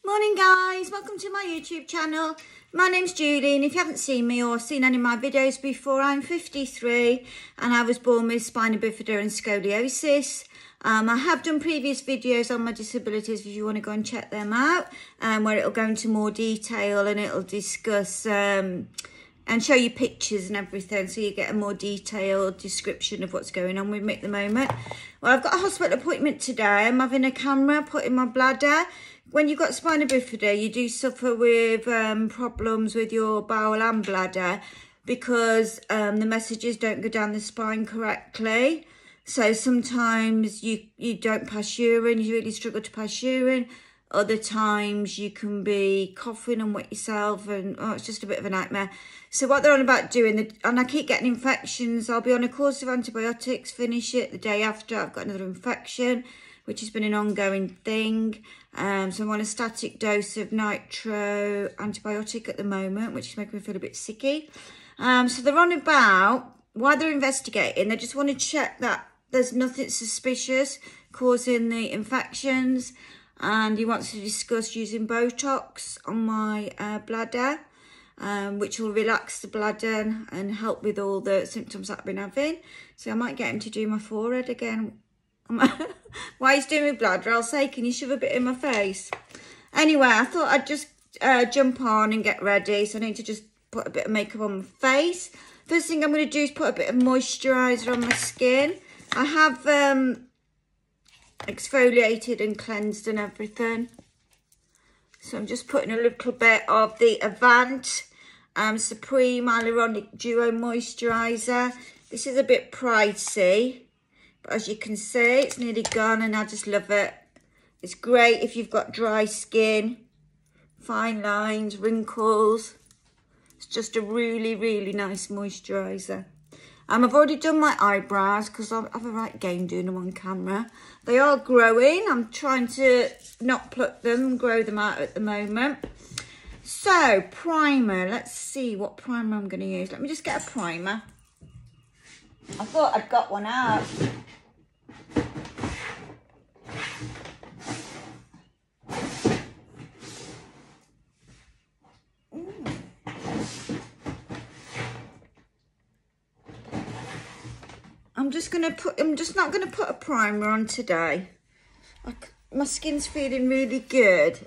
Morning guys, welcome to my YouTube channel. My name's Julie and if you haven't seen me or seen any of my videos before, I'm 53 and I was born with spina bifida and scoliosis. I have done previous videos on my disabilities if you want to go and check them out, where it'll go into more detail and it'll discuss and show you pictures and everything, so you get a more detailed description of what's going on with me at the moment. Well, I've got a hospital appointment today. I'm having a camera put in my bladder. When you've got spina bifida, you do suffer with problems with your bowel and bladder because the messages don't go down the spine correctly. So sometimes you don't pass urine, you really struggle to pass urine. Other times you can be coughing and wet yourself and it's just a bit of a nightmare. So what they're on about doing, and I keep getting infections. I'll be on a course of antibiotics, finish it the day after. I've got another infection, which has been an ongoing thing. So I'm on a static dose of nitro antibiotic at the moment, which is making me feel a bit sicky. So they're on about, while they're investigating, they just want to check that there's nothing suspicious causing the infections. And he wants to discuss using Botox on my bladder, which will relax the bladder and help with all the symptoms that I've been having. So I might get him to do my forehead again. While he's doing my bladder, I'll say, can you shove a bit in my face? Anyway, I thought I'd just jump on and get ready. So I need to just put a bit of makeup on my face. First thing I'm going to do is put a bit of moisturiser on my skin. I have exfoliated and cleansed and everything. So I'm just putting a little bit of the Avant Supreme Hyaluronic Duo Moisturiser. This is a bit pricey, but as you can see, it's nearly gone and I just love it. It's great if you've got dry skin, fine lines, wrinkles. It's just a really, really nice moisturiser. I've already done my eyebrows because I have a right game doing them on camera. They are growing. I'm trying to not pluck them and grow them out at the moment. So, primer. Let's see what primer I'm going to use. Let me just get a primer. I thought I'd got one out. I'm just not going to put a primer on today. My skin's feeling really good.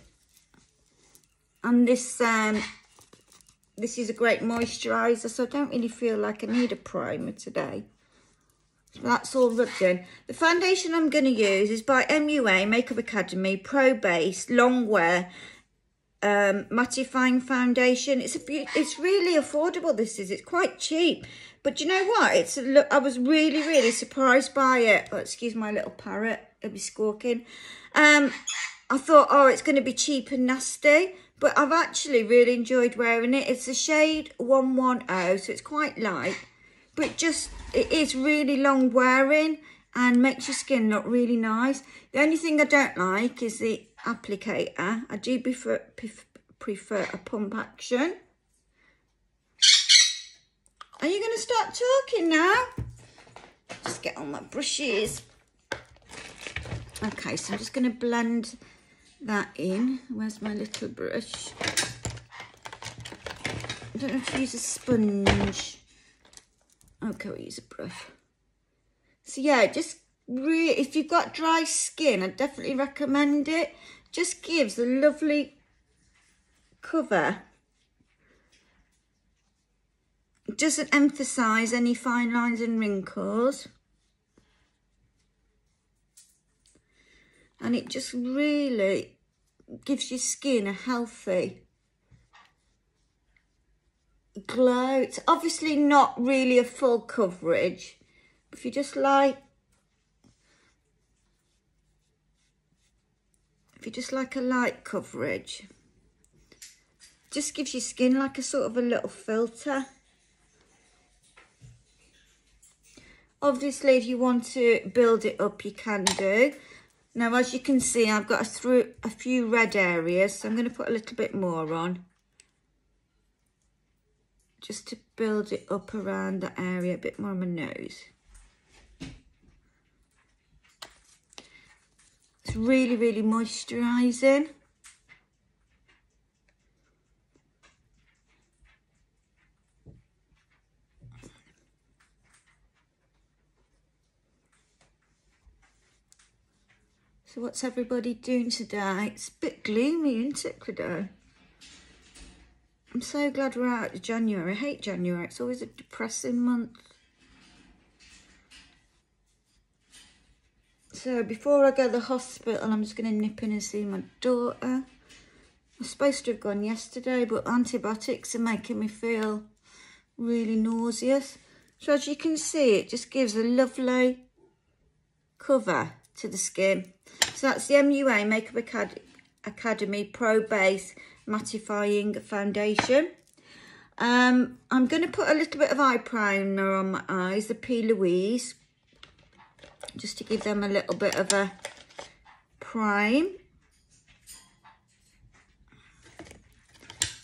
And this is a great moisturiser, so I don't really feel like I need a primer today. So that's all rubbed in. The foundation I'm going to use is by MUA Make Up Academy Pro Base Long Wear mattifying foundation. It's really affordable. It's quite cheap. But you know what? I was really surprised by it. Oh, excuse my little parrot. It'll be squawking. I thought, oh, it's going to be cheap and nasty. But I've actually really enjoyed wearing it. It's a shade 110, so it's quite light. But it is really long wearing and makes your skin look really nice. The only thing I don't like is the applicator. I do prefer a pump action. Are you going to start talking now? Just get on my brushes. Okay, so I'm just going to blend that in. Where's my little brush? I don't know if to use a sponge. Okay, we'll use a brush. So yeah, just really, if you've got dry skin, I definitely recommend it. Just gives a lovely cover. It doesn't emphasise any fine lines and wrinkles. And it just really gives your skin a healthy glow. It's obviously not really a full coverage. If you just like, a light coverage, just gives your skin like a sort of a little filter. Obviously, if you want to build it up, you can do. Now, as you can see, I've got a few red areas, so I'm going to put a little bit more on. Just to build it up around the area, a bit more on my nose. It's really, really moisturising. So what's everybody doing today? It's a bit gloomy, isn't it, today? I'm so glad we're out of January. I hate January. It's always a depressing month. So before I go to the hospital, I'm just going to nip in and see my daughter. I was supposed to have gone yesterday, but antibiotics are making me feel really nauseous. So as you can see, it just gives a lovely cover to the skin. So that's the MUA Make Up Academy Pro Base Mattifying Foundation. I'm going to put a little bit of eye primer on my eyes, the PLouise, just to give them a little bit of a prime.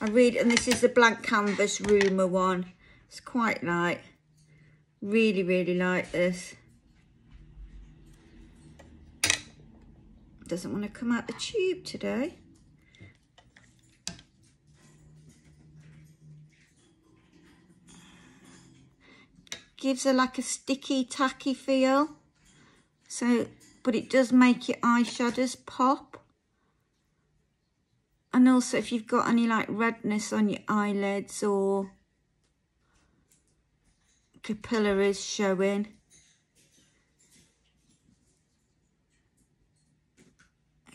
And this is the blank canvas rumour one. It's quite light. Really, really like this. Doesn't want to come out the tube today. Gives her like a sticky, tacky feel. So, but it does make your eyeshadows pop. And also if you've got any like redness on your eyelids or capillaries showing,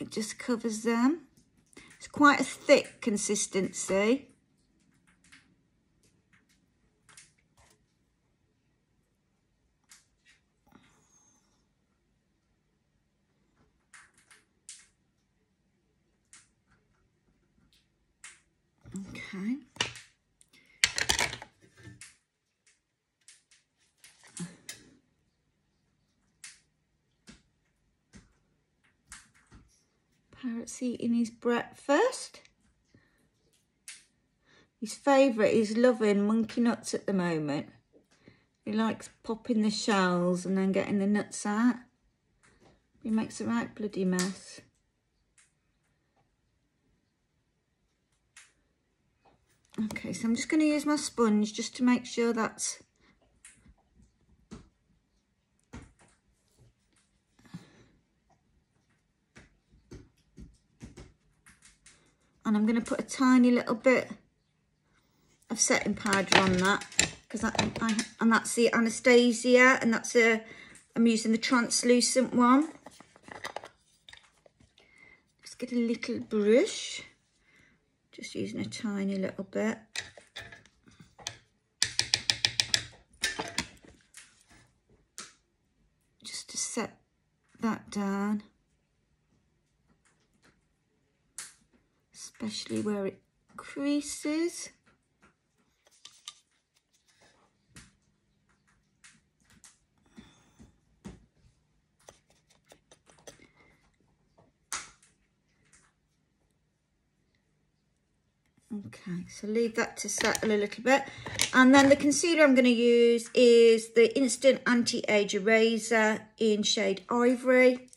it just covers them. It's quite a thick consistency. Okay. Parrot's eating his breakfast. His favourite is loving monkey nuts at the moment. He likes popping the shells and then getting the nuts out. He makes a right bloody mess. Okay, so I'm just going to use my sponge just to make sure that's... And I'm going to put a tiny little bit of setting powder on that, because and that's the Anastasia, and that's I'm using the translucent one. Just get a little brush, just using a tiny little bit. Just to set that down, especially where it creases. Okay, so leave that to settle a little bit. And then the concealer I'm going to use is the Instant Anti-Age Eraser in shade Ivory.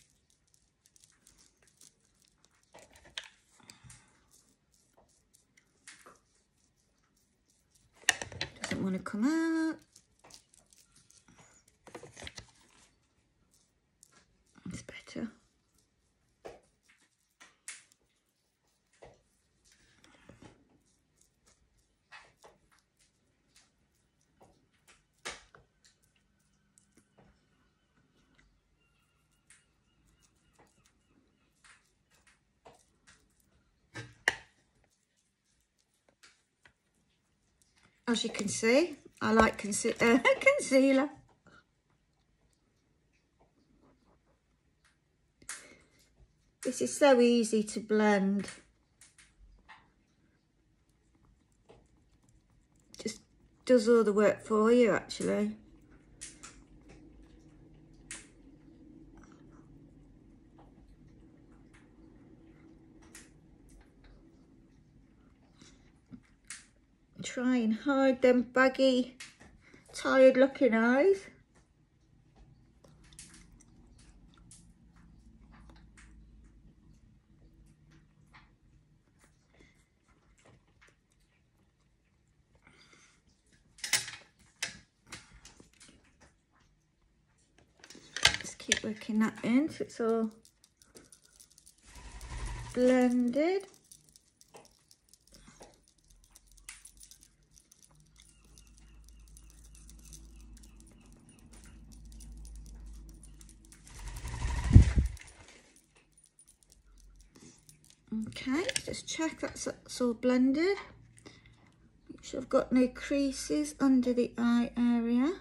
Doesn't want to come out. It's better. As you can see, I like concealer. This is so easy to blend. Just does all the work for you, actually. Try and hide them baggy, tired looking eyes. Just keep working that in so it's all blended. Okay, just check that's all blended. Make sure I've got no creases under the eye area.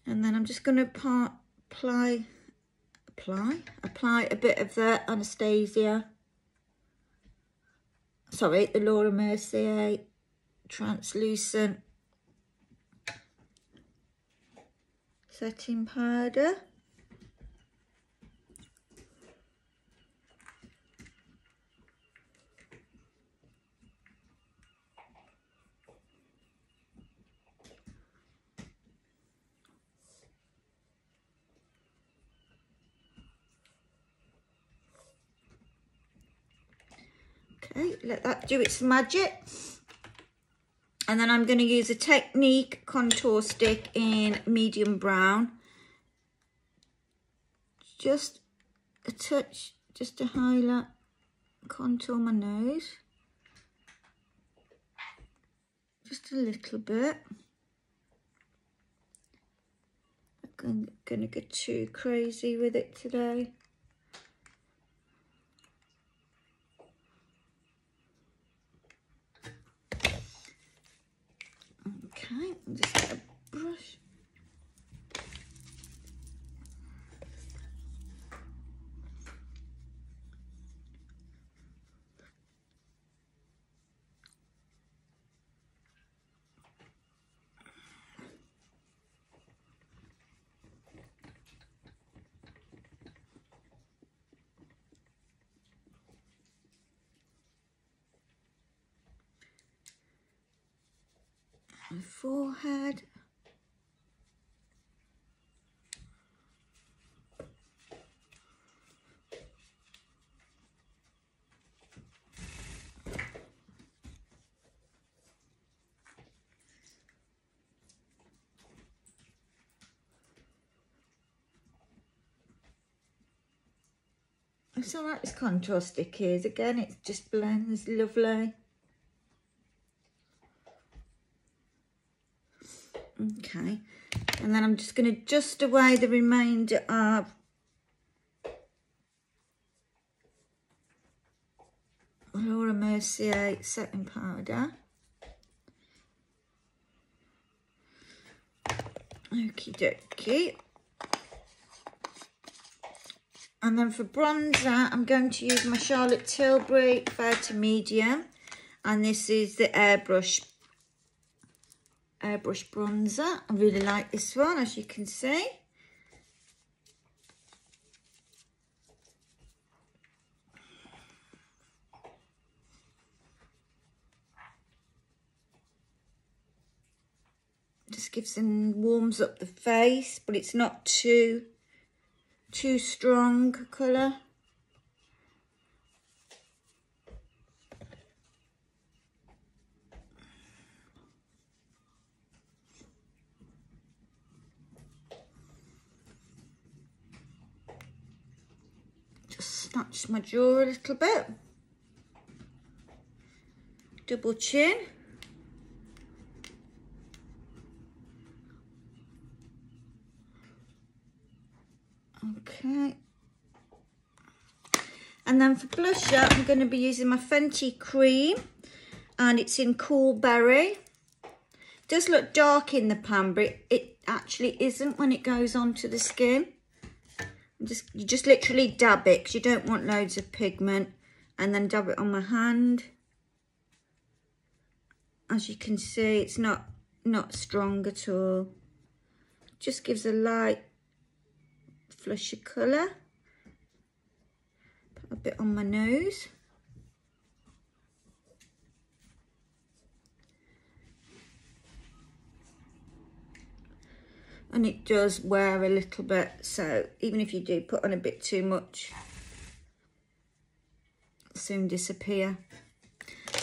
And then I'm just going to apply a bit of the Anastasia, sorry, the Laura Mercier translucent setting powder. Okay, let that do its magic. And then I'm going to use a Technic contour stick in medium brown. Just a touch, just to highlight, contour my nose. Just a little bit. I'm going to get too crazy with it today. Okay, I'll just get a brush. My forehead. It's all right, this contour stick is. Again, it just blends lovely. Okay, and then I'm just going to dust away the remainder of Laura Mercier setting powder. Okie dokie. And then for bronzer, I'm going to use my Charlotte Tilbury fair to medium, and this is the Airbrush bronzer. I really like this one, as you can see. Just gives and warms up the face, but it's not too strong colour. Just snatch my jaw a little bit. Double chin. Okay. And then for blusher, I'm going to be using my Fenty cream, and it's in Cool Berry. It does look dark in the pan, but it actually isn't when it goes onto the skin. You just literally dab it, because you don't want loads of pigment, and then dab it on my hand. As you can see, it's not strong at all. Just gives a light flusher colour. Put a bit on my nose. And it does wear a little bit, so even if you do put on a bit too much, it'll soon disappear.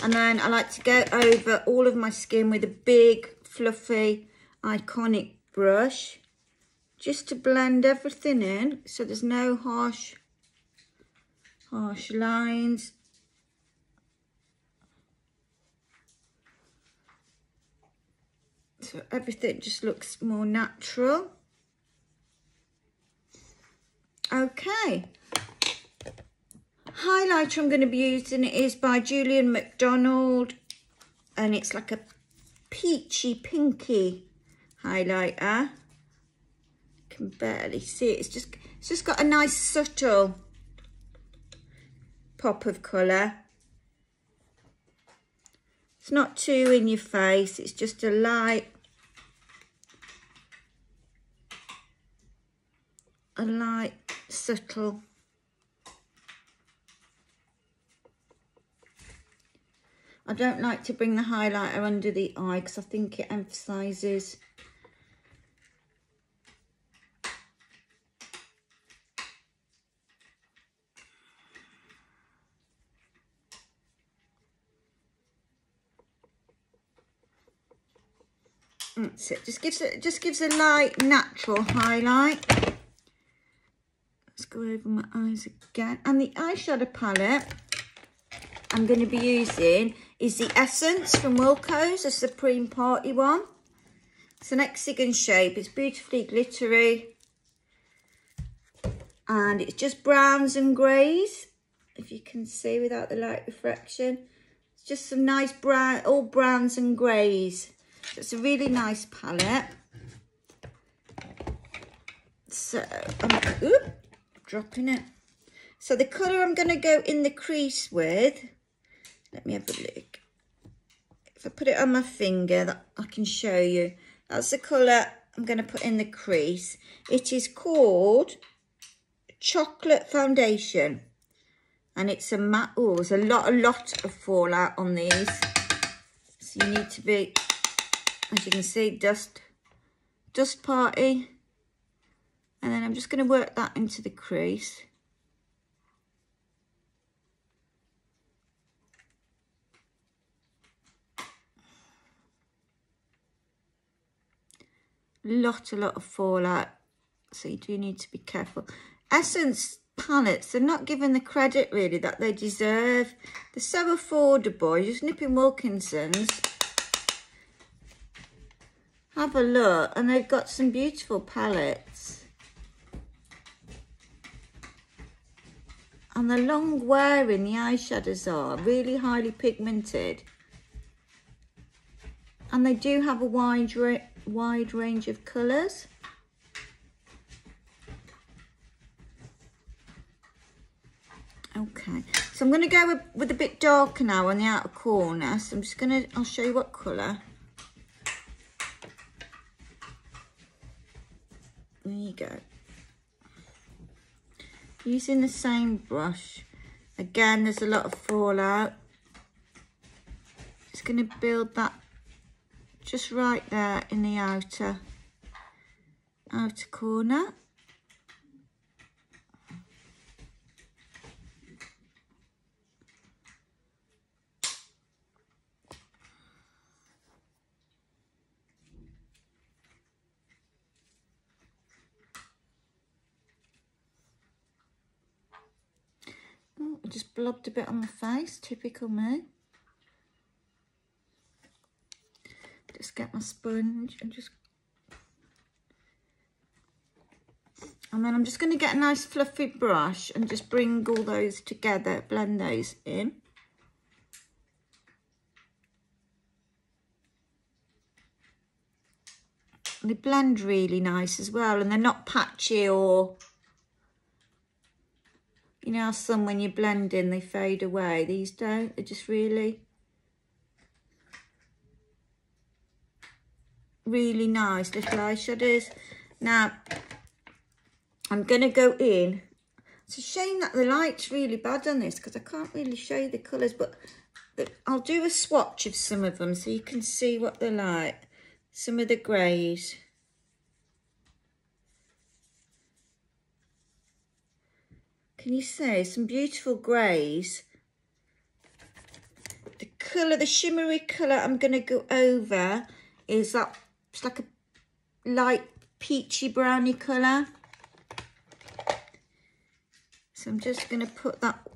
And then I like to go over all of my skin with a big, fluffy, iconic brush, just to blend everything in so there's no harsh lines. So everything just looks more natural. Okay. Highlighter I'm going to be using is by Julian McDonald, and it's like a peachy pinky highlighter. You can barely see it. It's just got a nice subtle pop of colour. It's not too in your face, it's just a light subtle. I don't like to bring the highlighter under the eye because I think it emphasises that's it. Just gives a light natural highlight. Let's go over my eyes again. And the eyeshadow palette I'm going to be using is the Essence from Wilko's, a Supreme Party one. It's an hexagon shape. It's beautifully glittery. And it's just browns and greys, if you can see without the light reflection. It's just some nice brown, all browns and greys. So it's a really nice palette. So, dropping it. So the colour I'm going to go in the crease with, let me have a look. If I put it on my finger, that I can show you. That's the colour I'm going to put in the crease. It is called Chocolate Foundation. And it's a matte. Oh, there's a lot of fallout on these. So you need to be, as you can see, dust party. And then I'm just going to work that into the crease. A lot of fallout, so you do need to be careful. Essence palettes, they're not given the credit really that they deserve. They're so affordable. You just nip in Wilkinson's, have a look, and they've got some beautiful palettes. And the long wearing the eyeshadows are really highly pigmented, and they do have a wide range of colours. Okay, so I'm going to go with a bit darker now on the outer corner. So I'm just going to, I'll show you what colour. There you go. Using the same brush. Again, there's a lot of fallout. Just going to build that just right there in the outer corner. Oh, I just blobbed a bit on my face, typical me. Just get my sponge and then I'm just going to get a nice fluffy brush and just bring all those together, blend those in. They blend really nice as well, and they're not patchy, or you know, some when you blend in they fade away. These don't. They're just really nice little eyeshadows. Now I'm going to go in. It's a shame that the light's really bad on this because I can't really show you the colours, but I'll do a swatch of some of them so you can see what they're like. Some of the greys. Can you see some beautiful greys? The colour, the shimmery colour I'm going to go over is that, it's like a light peachy browny colour. So I'm just going to put that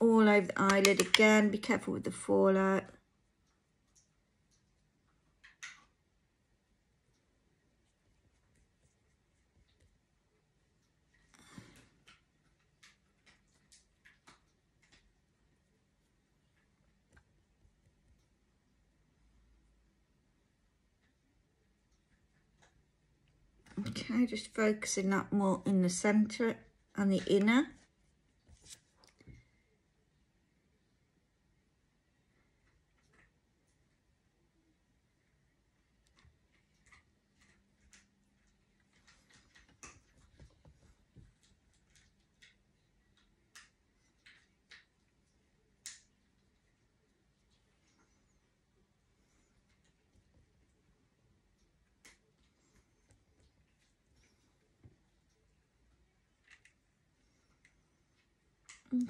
all over the eyelid again. Be careful with the fallout. Okay, just focusing that more in the centre and the inner.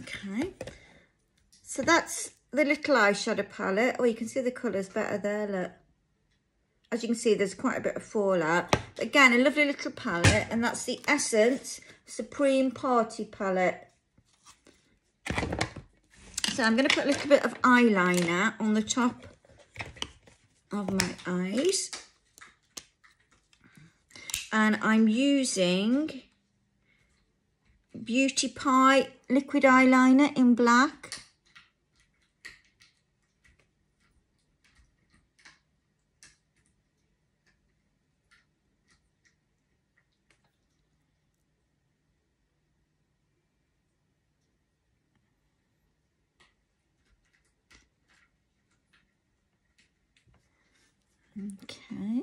Okay, so that's the little eyeshadow palette. Oh, you can see the colours better there, look. As you can see, there's quite a bit of fallout. But again, a lovely little palette, and that's the Essence Supreme Party palette. So I'm going to put a little bit of eyeliner on the top of my eyes. And I'm using Beauty Pie liquid eyeliner in black. Okay.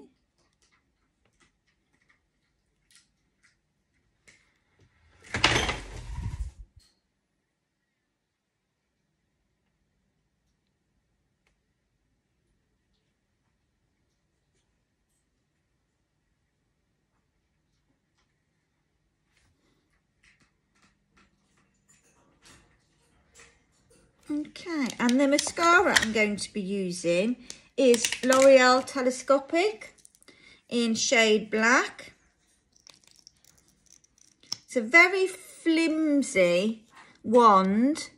Okay, and the mascara I'm going to be using is L'Oreal Telescopic in shade black. It's a very flimsy wand.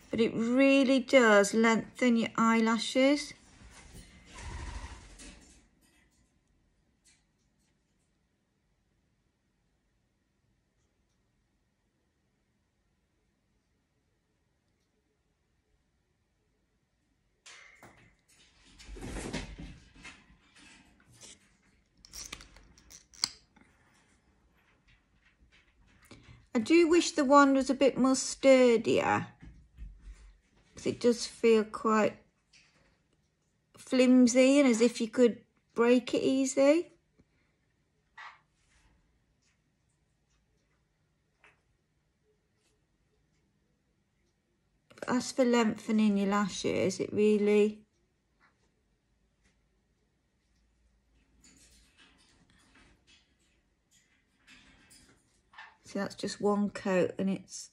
But it really does lengthen your eyelashes. I do wish the wand was a bit more sturdier, because it does feel quite flimsy and as if you could break it easy. But as for lengthening your lashes, it really... See, that's just one coat and it's...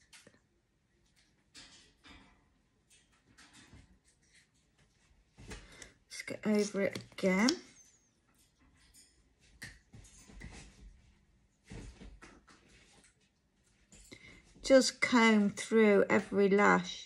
Let's get over it again. Just comb through every lash.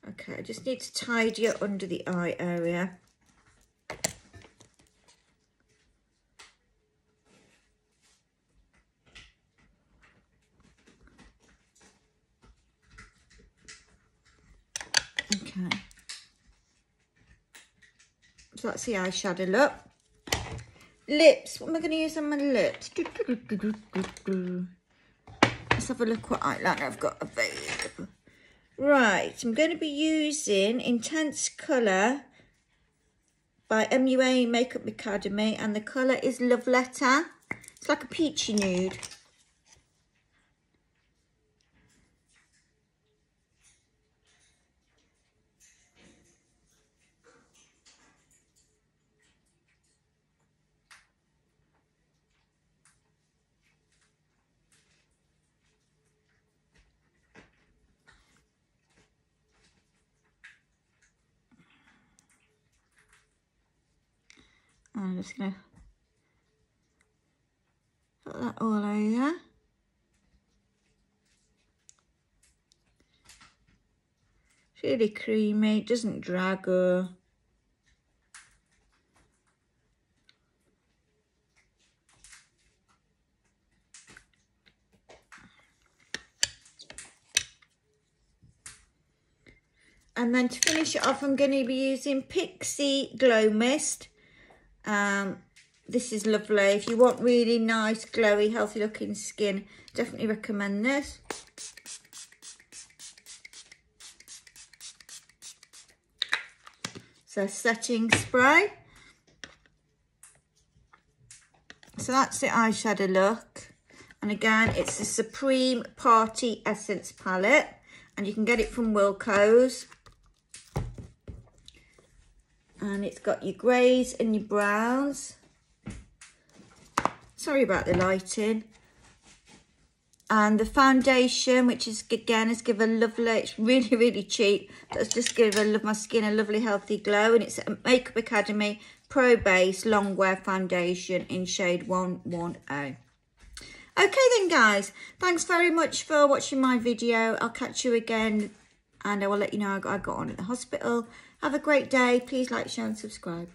Okay, I just need to tidy it under the eye area. Okay. So that's the eyeshadow look. Lips. What am I going to use on my lips? Let's have a look what eyeliner I've got available. Right, I'm going to be using Intense Colour by MUA Make Up Academy, and the colour is Love Letter. It's like a peachy nude. I'm just going to put that all over. It's really creamy, it doesn't drag or... And then to finish it off, I'm going to be using Pixie Glow Mist. This is lovely. If you want really nice, glowy, healthy looking skin, definitely recommend this. So setting spray. So that's the eyeshadow look. And again, it's the Supreme Party Essence palette. And you can get it from Wilko's. And it's got your greys and your browns. Sorry about the lighting. And the foundation, which is again is give a lovely, it's really, really cheap. That's just give my skin a lovely healthy glow. And it's a Makeup Academy Pro Base Long Wear Foundation in shade 110. Okay then guys, thanks very much for watching my video. I'll catch you again and I will let you know how I got on at the hospital. Have a great day. Please like, share and subscribe.